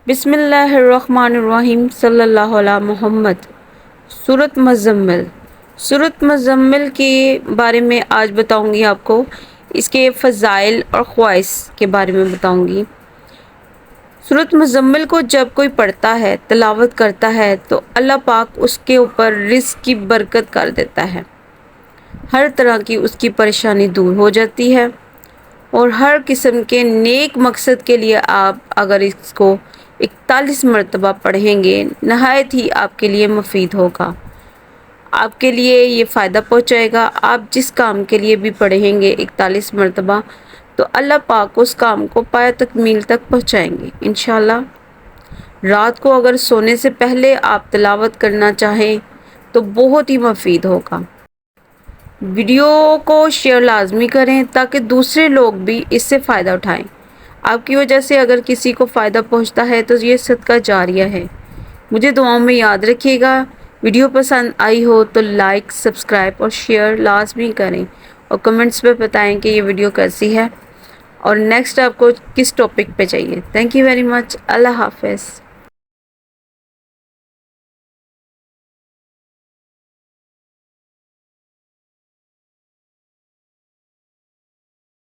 بسم اللہ الرحمن الرحیم صلی اللہ علیہ محمد۔ سورۃ مزمل۔ سورۃ مزمل کے بارے میں آج بتاؤں گی آپ کو، اس کے فضائل اور خواص کے بارے میں بتاؤں گی۔ سورۃ مزمل کو جب کوئی پڑھتا ہے، تلاوت کرتا ہے تو اللہ پاک اس کے اوپر رزق کی برکت کر دیتا ہے، ہر طرح کی اس کی پریشانی دور ہو جاتی ہے، اور ہر قسم کے نیک مقصد کے لیے آپ اگر اس کو 41 مرتبہ پڑھیں گے، نہایت ہی آپ کے لیے مفید ہوگا، آپ کے لیے یہ فائدہ پہنچائے گا۔ آپ جس کام کے لیے بھی پڑھیں گے 41 مرتبہ، تو اللہ پاک اس کام کو پایہ تکمیل تک پہنچائیں گے انشاءاللہ۔ رات کو اگر سونے سے پہلے آپ تلاوت کرنا چاہیں تو بہت ہی مفید ہوگا۔ ویڈیو کو شیئر لازمی کریں تاکہ دوسرے لوگ بھی اس سے فائدہ اٹھائیں۔ آپ کی وجہ سے اگر کسی کو فائدہ پہنچتا ہے تو یہ صدقہ جاریہ ہے۔ مجھے دعاؤں میں یاد رکھیے گا۔ ویڈیو پسند آئی ہو تو لائک، سبسکرائب اور شیئر لازمی کریں، اور کمنٹس میں بتائیں کہ یہ ویڈیو کیسی ہے اور نیکسٹ آپ کو کس ٹاپک پہ چاہیے۔ Thank you very much. اللہ حافظ۔